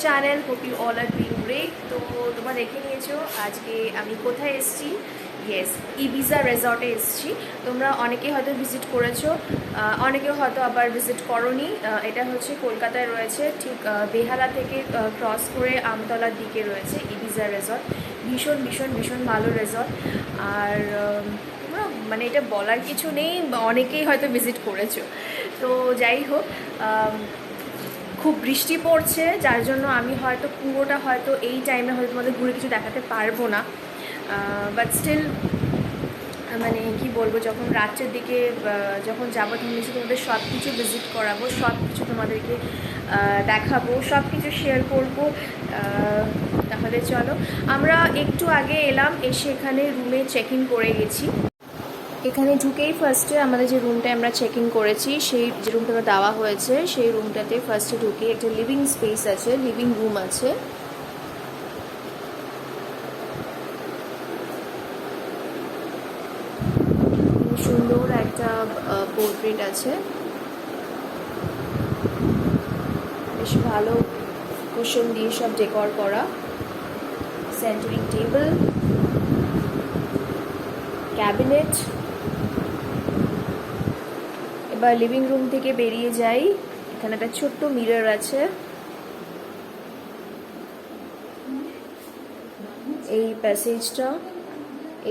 Channel, hope you all are doing great. তো তোমরা দেখে নিয়েছো আজকে আমি কোথায় এসেছি। ইয়েস, ইবিজা রেজর্টে এসেছি। তোমরা অনেকেই হয়তো ভিজিট করেছো, অনেকেও হয়তো আবার ভিজিট করোনি। এটা হচ্ছে কলকাতায় রয়েছে, ঠিক বেহালা থেকে ক্রস করে আমতলার দিকে রয়েছে ইবিজা রেজর্ট। ভীষণ ভীষণ ভীষণ ভালো রেজর্ট। আর তোমরা মানে এটা বলার কিছু নেই, অনেকেই হয়তো ভিজিট করেছো। তো যাই হোক, খুব বৃষ্টি পড়ছে, যার জন্য আমি হয়তো পুরোটা হয়তো এই টাইমে হয়তো তোমাদের ঘুরে কিছু দেখাতে পারবো না। বাট স্টিল মানে কি বলবো, যখন রাত্রের দিকে যখন যাবো তখন নিশ্চয়ই তোমাদের সব কিছু ভিজিট করাবো, সব কিছু তোমাদেরকে দেখাবো, সব কিছু শেয়ার করবো। তাহলে চলো, আমরা একটু আগে এলাম, এসে এখানে রুমে চেক ইন করে গেছি। এখানে ঢুকেই ফার্স্টে আমাদের যে রুমটায় আমরা চেক ইন করেছি, সেই যে রুমটা দেওয়া হয়েছে সেই রুমটাতে ফার্স্টে ঢুকে একটা লিভিং স্পেস আছে, লিভিং রুম আছে। সুন্দর একটা পোর্ট্রেট আছে, বেশ ভালো কুশন দিয়ে সব ডেকর করা, সেন্টারিং টেবিল, ক্যাবিনেট। এবার লিভিং রুম থেকে বেরিয়ে যাই, এখানে একটা ছোট্ট মিরর আছে। এই প্যাসেজটা,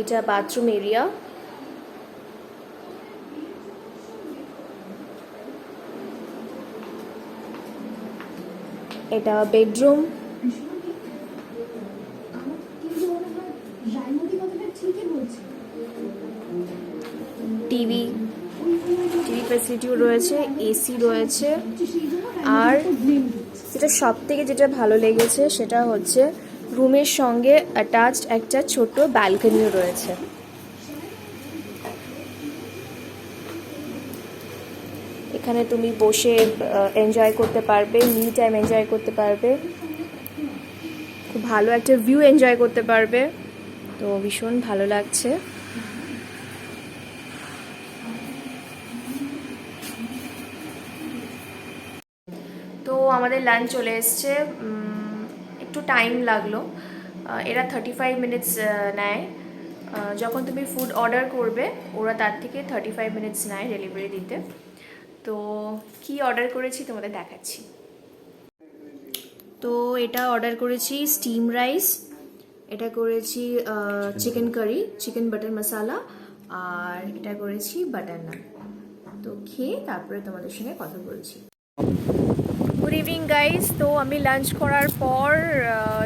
এটা বাথরুম এরিয়া। এটা বেডরুম। টিভি ফ্যাসিলিটিও রয়েছে, এসি রয়েছে। আর যেটা সব থেকে যেটা ভালো লেগেছে সেটা হচ্ছে রুমের সঙ্গে অ্যাটাচড একটা ছোট ব্যালকনিও রয়েছে। এখানে তুমি বসে এনজয় করতে পারবে, মি টাইম এনজয় করতে পারবে, খুব ভালো একটা ভিউ এনজয় করতে পারবে। তো ভীষণ ভালো লাগছে। তো আমাদের লাঞ্চ চলে এসছে, একটু টাইম লাগলো, এরা 35 মিনিটস নেয়। যখন তুমি ফুড অর্ডার করবে ওরা তার থেকে 35 মিনিটস নেয় ডেলিভারি দিতে। তো কি অর্ডার করেছি তোমাদের দেখাচ্ছি। তো এটা অর্ডার করেছি স্টিম রাইস, এটা করেছি চিকেন কারি, চিকেন বাটার মশালা, আর এটা করেছি বাটার নান। তো খেয়ে তারপরে তোমাদের সঙ্গে কথা বলছি। Good evening guys. তো আমি লাঞ্চ করার পর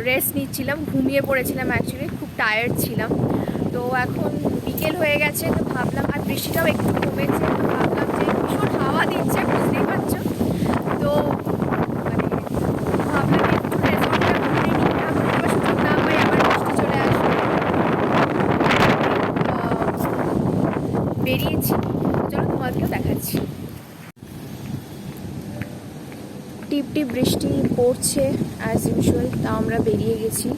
রেস্ট নিচ্ছিলাম, ঘুমিয়ে পড়েছিলাম, অ্যাকচুয়ালি খুব টায়ার্ড ছিলাম। তো এখন বিকেল হয়ে গেছে, তো ভাবলাম, আর বৃষ্টিটাও একটু কমেছে, তো ভাবলাম যে ভীষণ হাওয়া দিচ্ছে, বুঝতেই পারছো। তো মানে ভাবলাম একটু রেস্টটা ঘুরে নিই, তারপরে আবার সুযোগ না পাই আবার বৃষ্টি চলে আসবে। বেরিয়েছি, চলো তোমাদেরকেও দেখাচ্ছি। টিপ টিপ বৃষ্টি পড়ছে অ্যাজ ইউজুয়াল, তা আমরা বেরিয়ে গেছি,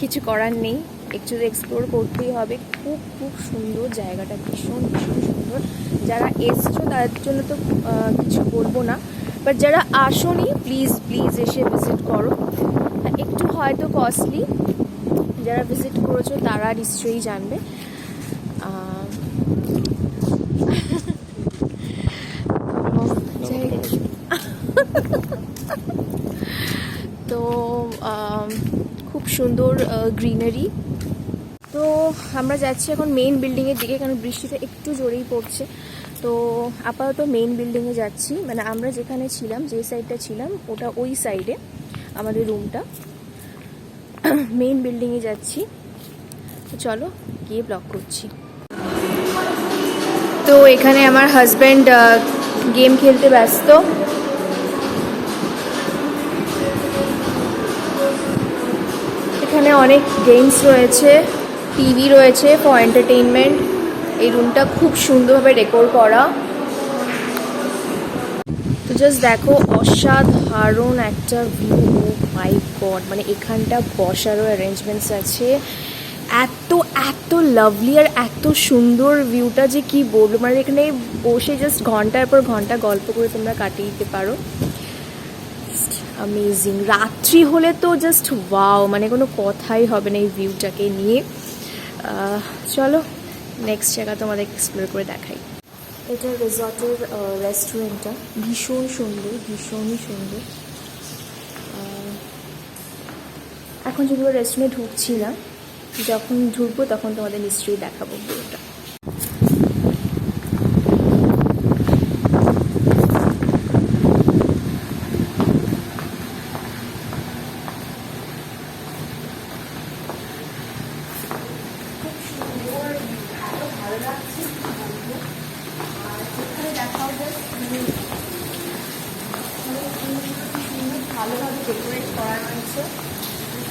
কিছু করার নেই, একটু এক্সপ্লোর করতেই হবে। খুব খুব সুন্দর জায়গাটা, ভীষণ ভীষণ সুন্দর। যারা এসছো তাদের জন্য তো কিছু বলবো না, বাট যারা আসোনি প্লিজ প্লিজ এসে ভিজিট করো। একটু হয়তো কস্টলি, যারা ভিজিট করেছো তারা নিশ্চয়ই জানবে। তো খুব সুন্দর গ্রিনারি। তো আমরা যাচ্ছি এখন মেইন বিল্ডিংয়ের দিকে, কারণ বৃষ্টিটা একটু জোরেই পড়ছে। তো আপাতত মেইন বিল্ডিংয়ে যাচ্ছি, মানে আমরা যেখানে ছিলাম, যে সাইডটা ছিলাম ওটা ওই সাইডে আমাদের রুমটা। মেইন বিল্ডিংয়ে যাচ্ছি, তো চলো গিয়ে ব্লগ করছি। তো এখানে আমার হাজব্যান্ড গেম খেলতে ব্যস্ত। এখানে অনেক গেমস রয়েছে, টিভি রয়েছে ফর এন্টারটেইনমেন্ট। এই রুমটা খুব সুন্দরভাবে ডেকোর করা। তো জাস্ট দেখো, অসাধারণ একটা ভিউ। ও মাই গড, মানে এখানটা বসারও অ্যারেঞ্জমেন্টস আছে, এত এত লাভলি আর এত সুন্দর ভিউটা যে কি বলবো। মানে এখানে বসে জাস্ট ঘন্টার পর ঘন্টা গল্প করে তোমরা কাটিয়ে দিতে পারো। অ্যামেজিং। রাত্রি হলে তো জাস্ট ওয়াও, মানে কোনো কথাই হবে না এই ভিউটাকে নিয়ে। চলো নেক্সট জায়গা তোমাদের এক্সপ্লোর করে দেখাই। এটা রিসর্টের রেস্টুরেন্টটা, ভীষণ সুন্দর, ভীষণই সুন্দর। এখন যদিও রেস্টুরেন্টে ঢুকছি না, যখন ঢুকবো তখন তোমাদের নিশ্চয়ই দেখাবো ভিউটা। ভালোভাবে ডেকোরেট করা রয়েছে,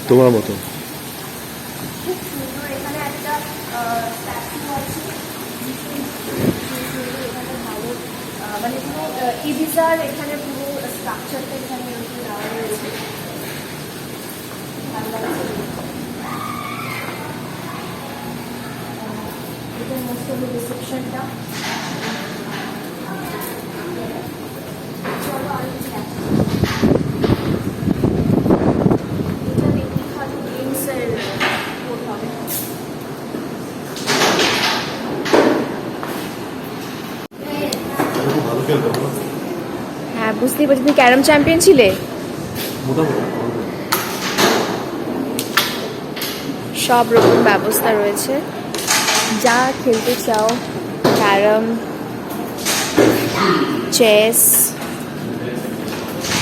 তোমার মতো। খুব সুন্দর। এখানে একটা স্ট্যাচু আছে, এখানে ভালো মানে পুরো ইবিজার এখানে পুরো স্ট্রাকচারটা এখানে এরকম দেওয়া রয়েছে, ভালো লাগছে। এটা মোস্ট অফ রিসেপশনটা। চলো আর হ্যাঁ, বুঝতেই পারছি। তুমি ক্যারাম চ্যাম্পিয়ন ছিলে। সব রকম ব্যবস্থা রয়েছে, যা খেলতে চাও, ক্যারাম, চেস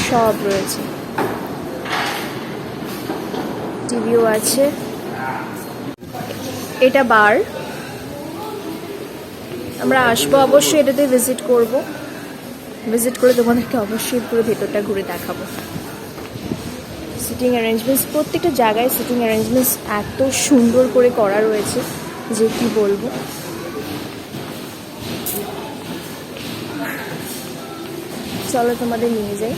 সব রয়েছে, টিভিও আছে। এটা বার, আমরা আসবো অবশ্যই, এটাতে ভিজিট করব। ভিজিট করে তোমাদেরকে অবশ্যই পুরো ভেতরটা ঘুরে দেখাবো। সিটিং অ্যারেঞ্জমেন্টস, প্রত্যেকটা জায়গায় সিটিং অ্যারেঞ্জমেন্টস এত সুন্দর করে করা রয়েছে যে কি বলবো। চলো তোমাদের নিয়ে যাই।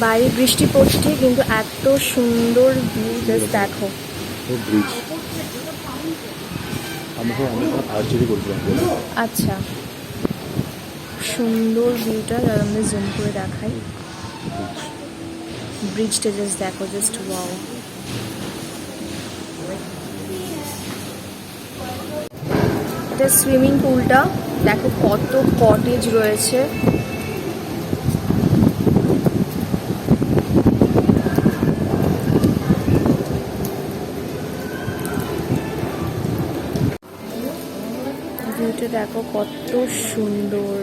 বাইরে বৃষ্টি পড়ছে কিন্তু এত সুন্দর ভিউ, জাস্ট দেখো। আচ্ছা, সুন্দর ভিউটা, আর আমরা জুম করে দেখাই। ব্রিজটা জাস্ট দেখো, জাস্ট ওয়াও। এটা সুইমিং পুলটা দেখো, কত কটেজ রয়েছে। ভিউটা দেখো কত সুন্দর।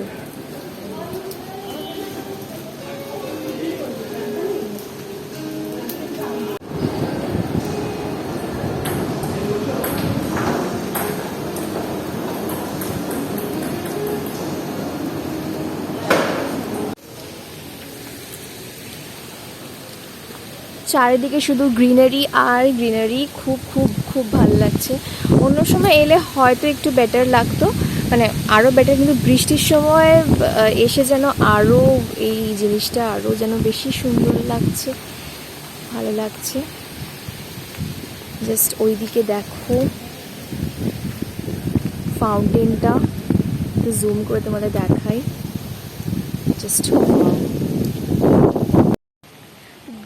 চারিদিকে শুধু গ্রিনারি আর গ্রিনারি, খুব খুব খুব ভালো লাগছে। অন্য সময় এলে হয়তো একটু বেটার লাগতো, মানে আরও বেটার, কিন্তু বৃষ্টির সময় এসে যেন আরও এই জিনিসটা আরও যেন বেশি সুন্দর লাগছে, ভালো লাগছে। জাস্ট ওইদিকে দেখো ফাউন্টেনটা, একটু জুম করে তোমাদের দেখাই, জাস্ট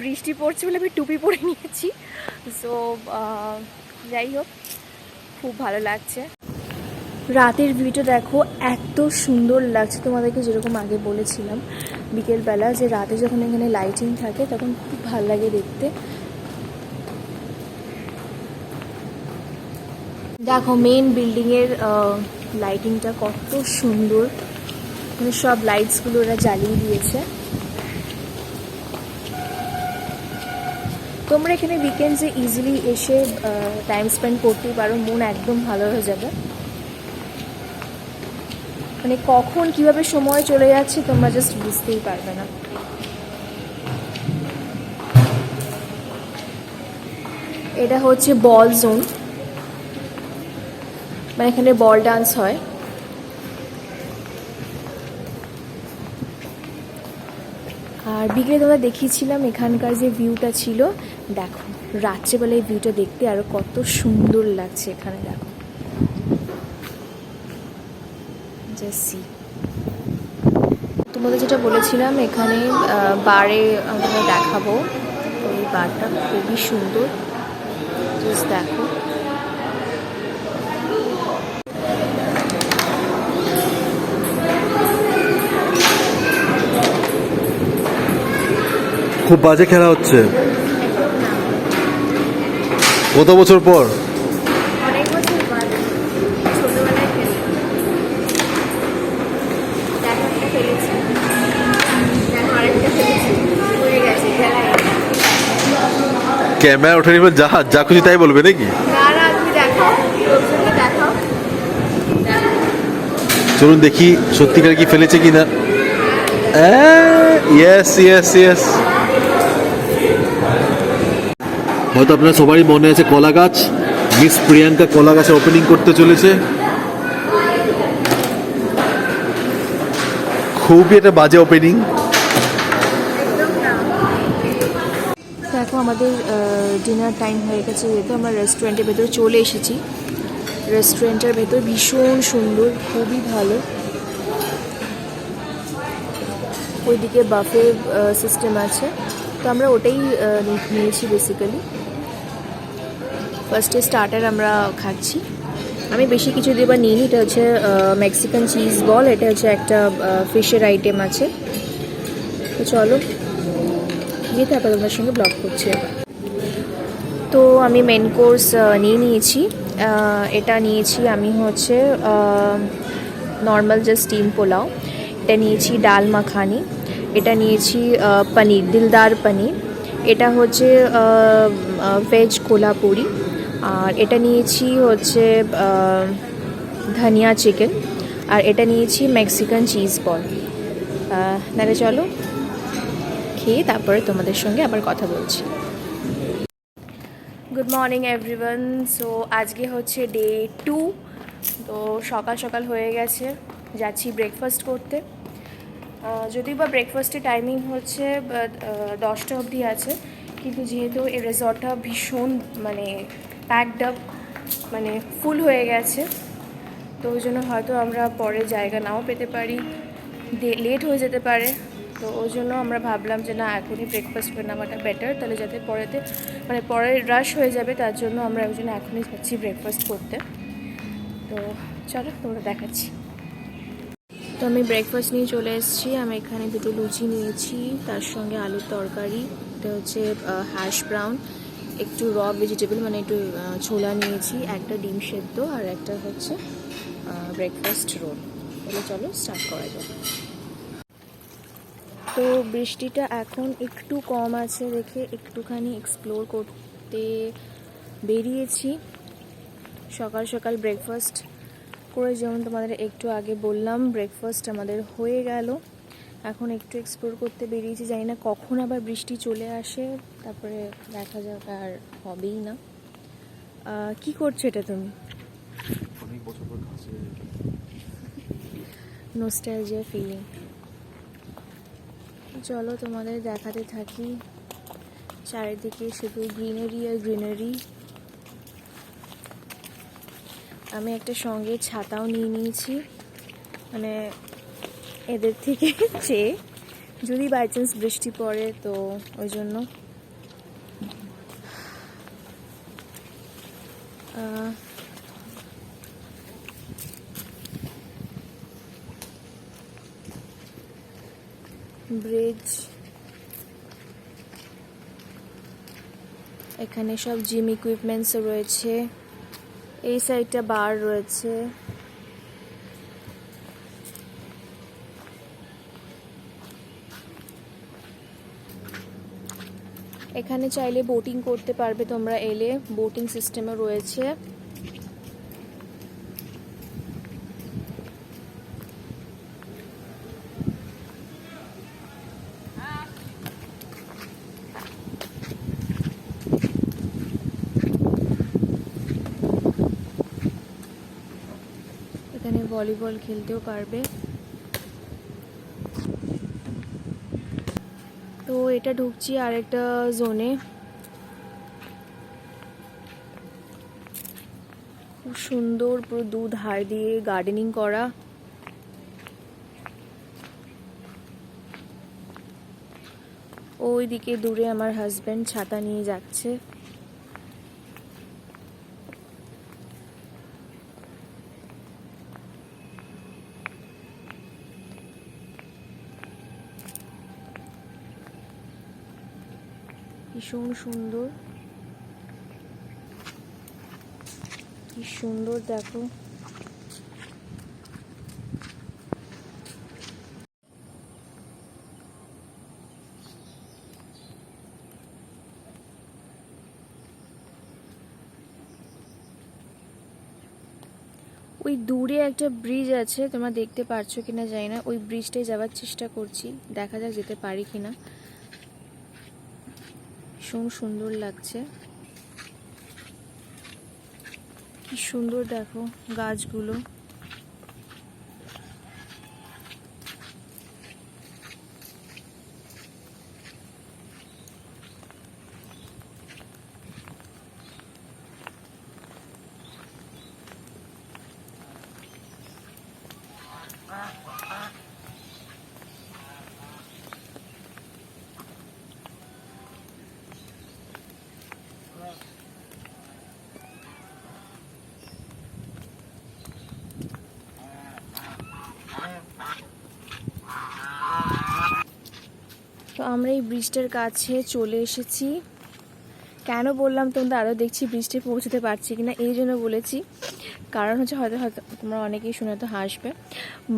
বৃষ্টি পড়ছে বলে আমি টুপি পরে নিয়েছি। সো যাই হোক, খুব ভালো লাগছে। রাতের ভিউটা দেখো, এত সুন্দর লাগছে। তোমাদেরকে যেরকম আগে বলেছিলাম বিকেলবেলা, যে রাতে যখন এখানে লাইটিং থাকে তখন খুব ভালো লাগে দেখতে। দেখো মেইন বিল্ডিংয়ের লাইটিংটা কত সুন্দর, মানে সব লাইটসগুলো ওরা জ্বালিয়ে দিয়েছে। তোমরা এখানে উইকেন্ডসে ইজিলি এসে টাইম স্পেন্ড করতেই পারো, মন একদম ভালো হয়ে যাবে। মানে কখন কিভাবে সময় চলে যাচ্ছে তোমরা জাস্ট বুঝতেই পারবে না। এটা হচ্ছে বল জোন, মানে এখানে বল ডান্স হয়। আর বিকেলে তোমরা দেখিয়েছিলাম এখানকার যে ভিউটা ছিল, দেখো রাত্রেবেলা এই ভিউটা দেখতে আরও কত সুন্দর লাগছে। এখানে দেখো জাস্ট তোমাদের যেটা বলেছিলাম এখানে বারে আমরা দেখাবো। তো এই বারটা খুবই সুন্দর, জাস্ট দেখো। খুব বাজে খেলা হচ্ছে। কত বছর পর? অনেক বছর পর, ছোটবেলায় খেলেছি, আরেকটা খেলেছি, হয়ে গেছে খেলায়। ক্যামেরা ওঠেনি বলে যা যা খুশি তাই বলবে নাকি? না না, তুমি দেখাও, লোকজনকে দেখাও। চলুন দেখি সত্যিকার কি ফেলেছে কিনা। Yes yes yes. হয়তো আপনার সবারই মনে আছে কলা গাছ। মিস প্রিয়াঙ্কা কলা গাছে ওপেনিং করতে চলেছে। খুবই একটা বাজে ওপেনিং। দেখো আমাদের ডিনার টাইম হয়ে গেছে, যেহেতু আমরা রেস্টুরেন্টের ভেতরে চলে এসেছি। রেস্টুরেন্টের ভেতর ভীষণ সুন্দর, খুবই ভালো। ওইদিকে বাফে সিস্টেম আছে, তো আমরা ওটাই নিয়েছি বেসিক্যালি। ফার্স্টে স্টার্টার আমরা খাচ্ছি। আমি বেশি কিছু দেবার নিইনি। এটা হচ্ছে মেক্সিকান চিজ বল, এটা হচ্ছে একটা ফিশের আইটেম আছে। তো চলো গিয়ে তারপর তোমার সঙ্গে ব্লগ করছি। তো আমি মেন কোর্স নিয়েছি। এটা নিয়েছি আমি হচ্ছে নর্মাল জাস্ট স্টিম পোলাও। এটা নিয়েছি ডাল মাখানি। এটা নিয়েছি পনির, দিলদার পনির। এটা হচ্ছে ভেজ কোলাপুরি। আর এটা নিয়েছি হচ্ছে ধনিয়া চিকেন। আর এটা নিয়েছি মেক্সিকান চিজ বল। তাহলে চলো খেয়ে তারপরে তোমাদের সঙ্গে আবার কথা বলছি। Good morning everyone. সো আজকে হচ্ছে ডে 2। তো সকাল সকাল হয়ে গেছে, যাচ্ছি ব্রেকফাস্ট করতে। যদিও বা ব্রেকফাস্টের টাইমিং হচ্ছে 10টা অবধি আছে, কিন্তু যেহেতু এই রিসর্টটা ভীষণ মানে প্যাকড আপ, মানে ফুল হয়ে গেছে, তো ওই জন্য হয়তো আমরা পরে জায়গা নাও পেতে পারি, লেট হয়ে যেতে পারে। তো ওই জন্য আমরা ভাবলাম যে না, এখনই ব্রেকফাস্ট করে নেওয়াটা বেটার, তাহলে যাতে পরেতে মানে পরে রাশ হয়ে যাবে, তার জন্য আমরা ওই জন্য এখনই যাচ্ছি ব্রেকফাস্ট করতে। তো চলো তোমরা দেখাচ্ছি। তো আমি ব্রেকফাস্ট নিয়ে চলে এসেছি। আমি এখানে দুটো লুচি নিয়েছি, তার সঙ্গে আলুর তরকারি, এটা হচ্ছে হ্যাশ ব্রাউন, একটু র ভেজিটেবল মানে একটু ছোলা নিয়েছি, একটা ডিম সেদ্ধ, আর একটা হচ্ছে ব্রেকফাস্ট রোল। তাহলে চলো স্টার্ট করা যাক। তো বৃষ্টিটা এখন একটু কম আছে দেখে একটুখানি এক্সপ্লোর করতে বেরিয়েছি। সকাল সকাল ব্রেকফাস্ট করে, যেমন তোমাদের একটু আগে বললাম, ব্রেকফাস্ট আমাদের হয়ে গেল। এখন একটু এক্সপ্লোর করতে বেরিয়েছি, জানি না কখন আবার বৃষ্টি চলে আসে, তারপরে দেখা যাক, আর হবেই না। কি করছো এটা তুমি? অনেক বছর পর কাছে নস্টালজিয়া ফিলিং। চলো তোমাদের দেখাতে থাকি, চারিদিকে শুধু গ্রিনারি আর গ্রিনারি। আমি একটা সঙ্গে ছাতাও নিয়ে নিয়েছি, মানে এদের থেকে চেয়ে যদি বাই চান্স বৃষ্টি পড়ে, তো ওই জন্য। ব্রিজ, এখানে সব জিম ইকুইপমেন্টস রয়েছে। এই সাইডটা বার রয়েছে। এখানে চাইলে বোটিং করতে পারবে তোমরা, এলে বোটিং সিস্টেমও রয়েছে। এখানে ভলিবল খেলতেও পারবে। তো এটা ঢুকছি আরেকটা জোনে। খুব সুন্দর, পুরো দুধার দিয়ে গার্ডেনিং করা। ওইদিকে দূরে আমার হাজব্যান্ড ছাতা নিয়ে যাচ্ছে। ভীষণ সুন্দর, কি সুন্দর দেখো। ওই দূরে একটা ব্রিজ আছে, তোমরা দেখতে পারছো কিনা জানি না। ওই ব্রিজটায় যাওয়ার চেষ্টা করছি, দেখা যাক যেতে পারি কিনা। ভীষণ সুন্দর লাগছে, কি সুন্দর দেখো গাছগুলো। তো আমরা এই ব্রিজটার কাছে চলে এসেছি। কেন বললাম তোমরা আরও দেখছি ব্রিজটায় পৌঁছতে পারছি কিনা, এই জন্য বলেছি কারণ হচ্ছে হয়তো হয়তো তোমরা অনেকেই শুনে তো হাসবে,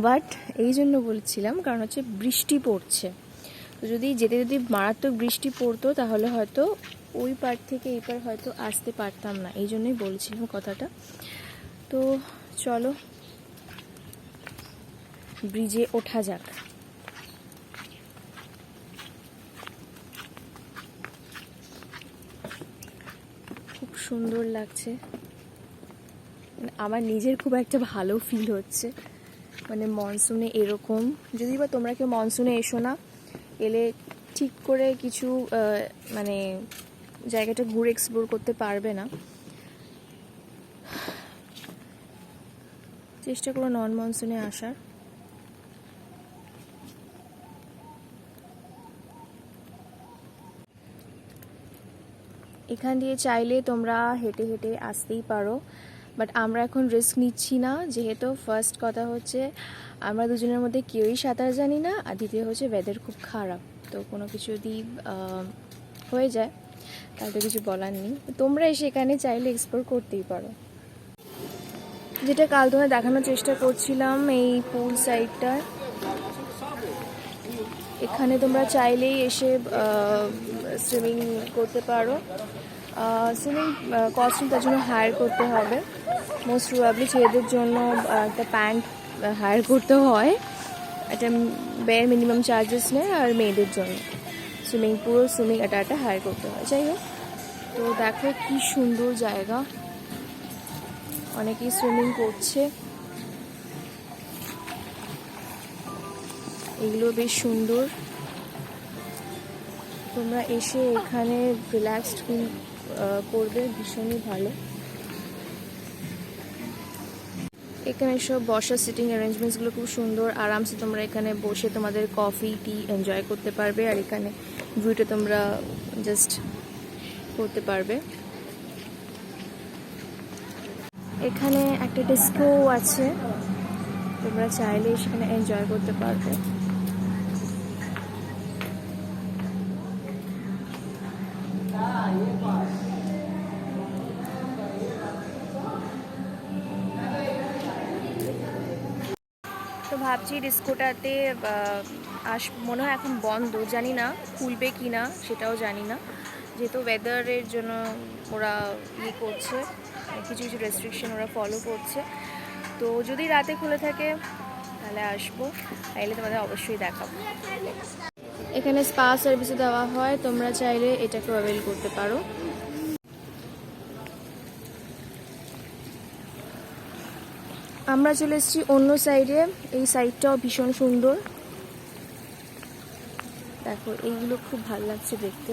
বাট এই জন্য বলছিলাম কারণ হচ্ছে বৃষ্টি পড়ছে। তো যদি মারাত্মক বৃষ্টি পড়তো তাহলে হয়তো ওই পার থেকে এই পার হয়তো আসতে পারতাম না, এই জন্যই বলছিলাম কথাটা। তো চলো ব্রিজে ওঠা যাক। খুব সুন্দর লাগছে, আমার নিজের খুব একটা ভালো ফিল হচ্ছে। মানে মনসুনে এরকম, যদি বা তোমরা কেউ মনসুনে এসো না, এলে ঠিক করে কিছু মানে জায়গাটা ঘুরে এক্সপ্লোর করতে পারবে না। চেষ্টা করো নন মনসুনে আসার। এখান দিয়ে চাইলে তোমরা হেঁটে হেঁটে আসতেই পারো, বাট আমরা এখন রিস্ক নিচ্ছি না, যেহেতু ফার্স্ট কথা হচ্ছে আমরা দুজনের মধ্যে কেউই সাঁতার জানি না, আর দ্বিতীয় হচ্ছে ওয়েদার খুব খারাপ। তো কোনো কিছু যদি হয়ে যায় তাহলে তো কিছু বলার নেই। তোমরা এসে এখানে চাইলে এক্সপ্লোর করতেই পারো। যেটা কাল তোমায় দেখানোর চেষ্টা করছিলাম, এই পুল সাইডটা, এখানে তোমরা চাইলেই এসে সুইমিং করতে পারো। সুইমিং কস্টিউম তার জন্য হায়ার করতে হবে, মোস্ট প্রবাবলি ছেলেদের জন্য একটা প্যান্ট হায়ার করতে হয়, একটা বেয়ার মিনিমাম চার্জেস নেয়, আর মেয়েদের জন্য পুরো সুইমিং একটা হায়ার করতে হয়। যাই হোক, তো দেখো কি সুন্দর জায়গা, অনেকেই সুইমিং করছে, এগুলো বেশ সুন্দর। তোমরা এসে এখানে রিল্যাক্সড ফিল করবে, ভীষণই ভালো। এখানে সব বসার সিটিং অ্যারেঞ্জমেন্টসগুলো খুব সুন্দর, আরামসে তোমরা এখানে বসে তোমাদের কফি টি এনজয় করতে পারবে, আর এখানে ভিউটা তোমরা জাস্ট করতে পারবে। এখানে একটা ডিস্কো আছে, তোমরা চাইলে সেখানে এনজয় করতে পারবে। তো ভাবছি ডিস্কোটাতে মনে হয় এখন বন্ধ, জানি না খুলবে কি না সেটাও জানি না, যেহেতু ওয়েদারের জন্য ওরা করছে, কিছু কিছু রেস্ট্রিকশন ওরা ফলো করছে। তো যদি রাতে খুলে থাকে তাহলে আসবো, তাইলে তোমাদের অবশ্যই দেখাবো। এখানে স্পা সার্ভিসও দেওয়া হয়, তোমরা চাইলে এটাকে অ্যাভেল করতে পারো। আমরা চলে এসেছি অন্য সাইডে, এই সাইডটাও ভীষণ সুন্দর, দেখো এইগুলো খুব ভালো লাগছে দেখতে।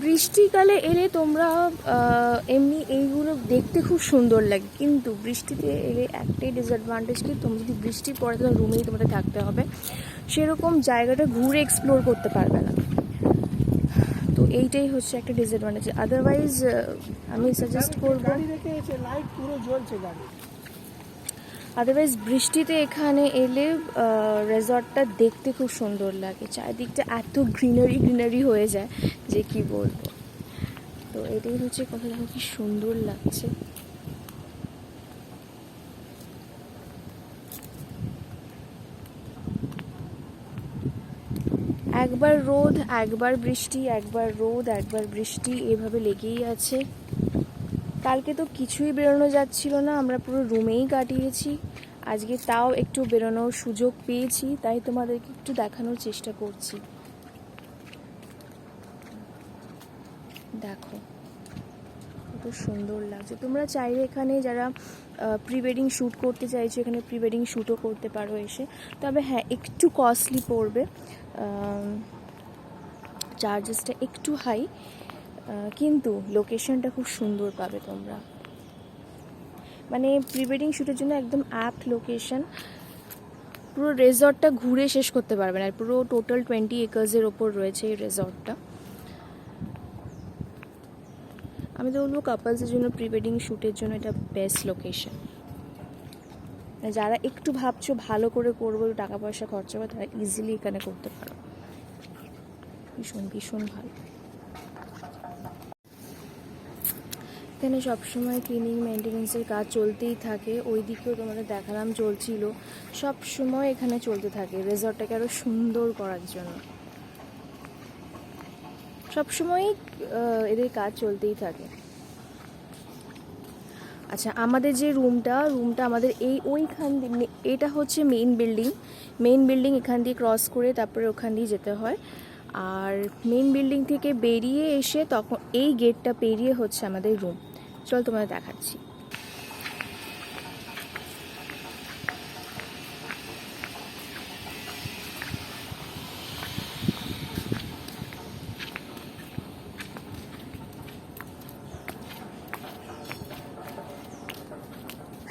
বৃষ্টিকালে এলে তোমরা এমনি এইগুলো দেখতে খুব সুন্দর লাগে, কিন্তু বৃষ্টিতে এলে একটাই ডিসঅ্যাডভান্টেজ কি, তোমরা যদি বৃষ্টি পড়ে তাহলে রুমেই তোমাদের থাকতে হবে, সেরকম জায়গাটা ঘুরে এক্সপ্লোর করতে পারবে না। তো এইটাই হচ্ছে একটা ডিসঅ্যাডভান্টেজ। আদারওয়াইজ আমি সাজেস্ট করবো, লাইট পুরো জ্বলছে গাড়ি। আদারওয়াইজ বৃষ্টিতে এখানে এলে রেজর্টটা দেখতে খুব সুন্দর লাগে, চারিদিকটা এত গ্রিনারি হয়ে যায় যে কি বলবো। তো এটাই হচ্ছে কথা, দেখো কি সুন্দর লাগছে। একবার রোদ একবার বৃষ্টি, একবার রোদ একবার বৃষ্টি, এভাবে লেগেই আছে। কালকে তো কিছুই বেরোনো যাচ্ছিল না, আমরা পুরো রুমেই কাটিয়েছি। আজকে তাও একটু বেরোনোর সুযোগ পেয়েছি, তাই তোমাদেরকে একটু দেখানোর চেষ্টা করছি। দেখো কত সুন্দর লাগছে। তোমরা চাইলে এখানে যারা প্রি ওয়েডিং শ্যুট করতে চাইছো, এখানে প্রি ওয়েডিং শ্যুটও করতে পারো এসে। তবে হ্যাঁ, একটু কস্টলি পড়বে, চার্জেসটা একটু হাই, কিন্তু লোকেশনটা খুব সুন্দর পাবে তোমরা। মানে প্রি ওয়েডিং শ্যুটের জন্য একদম অ্যাপ্ট লোকেশন। পুরো রেজর্টটা ঘুরে শেষ করতে পারবে না, পুরো টোটাল 20 একর্সের ওপর রয়েছে এই রেজর্টটা। আমি তো বলবো কাপলসের জন্য প্রি ওয়েডিং শ্যুটের জন্য এটা বেস্ট লোকেশন। যারা একটু ভাবছো ভালো করে করবো, টাকা পয়সা খরচা করে, তারা ইজিলি এখানে করতে পারো। ভীষণ ভালো। এখানে সবসময় ক্লিনিং মেনটেন্যান্সের কাজ চলতেই থাকে। ওই দিকেও তোমাদের দেখালাম চলছিল, সব সময় এখানে চলতে থাকে রেজর্টটাকে আরও সুন্দর করার জন্য। সবসময়ই এদের কাজ চলতেই থাকে। আচ্ছা, আমাদের যে রুমটা আমাদের ওইখান দিয়ে, এটা হচ্ছে মেইন বিল্ডিং। এখান দিয়ে ক্রস করে তারপরে ওখান দিয়ে যেতে হয়। আর মেইন বিল্ডিং থেকে বেরিয়ে এসে তখন এই গেটটা পেরিয়ে হচ্ছে আমাদের রুম। চল তোমাদের দেখাচ্ছি।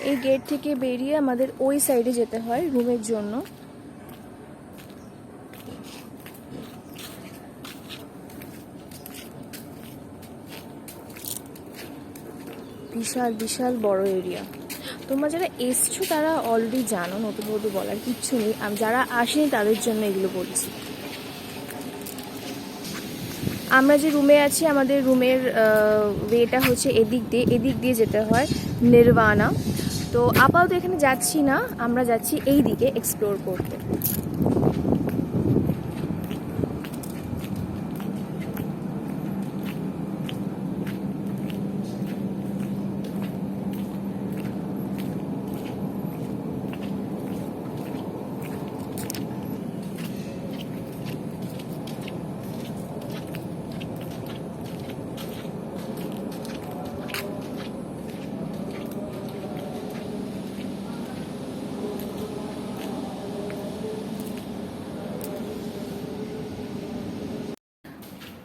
এই গেট থেকে বেরিয়ে আমাদের ওই সাইডে যেতে হয় রুমের জন্য। বিশাল বড় এরিয়া। তোমরা যারা এসছো তারা অলরেডি জানো, নতুন বলার কিচ্ছু নেই। যারা আসেনি তাদের জন্য এগুলো বলছি। আমরা যে রুমে আছি, আমাদের রুমের ওয়েটা হচ্ছে এদিক দিয়ে যেতে হয় নির্বাণা। তো আপাতত এখানে যাচ্ছি না, আমরা যাচ্ছি এই দিকে এক্সপ্লোর করতে।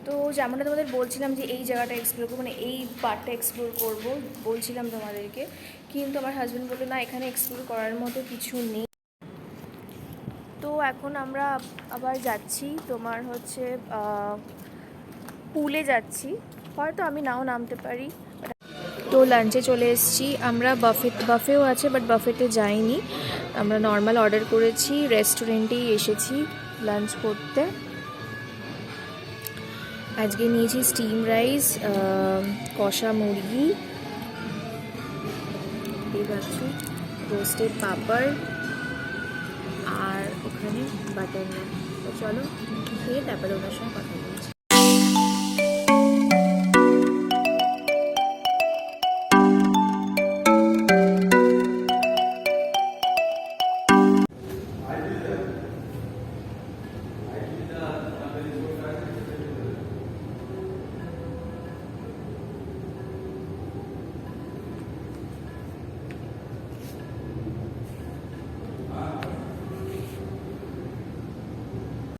তো যেমনটা তোমাদের বলছিলাম যে এই জায়গাটা এক্সপ্লোর করবো, মানে এই পার্টটা এক্সপ্লোর করবো বলছিলাম তোমাদেরকে, কিন্তু আমার হাজব্যান্ড বললো না, এখানে এক্সপ্লোর করার মতো কিছু নেই। তো এখন আমরা আবার যাচ্ছি, তোমার হচ্ছে পুলে যাচ্ছি, হয়তো আমি নাও নামতে পারি। তো লাঞ্চে চলে এসেছি আমরা। বাফেও আছে, বাট বাফেতে যাইনি, আমরা নর্মাল অর্ডার করেছি, রেস্টুরেন্টেই এসেছি লাঞ্চ করতে। আজকে নিয়েছি স্টিম রাইস, কষা মুরগি, রোস্টেড পাপড়, আর ওখানে বাটার নান। তো চলো খেয়ে তারপরে ওনার সঙ্গে কথা বলি।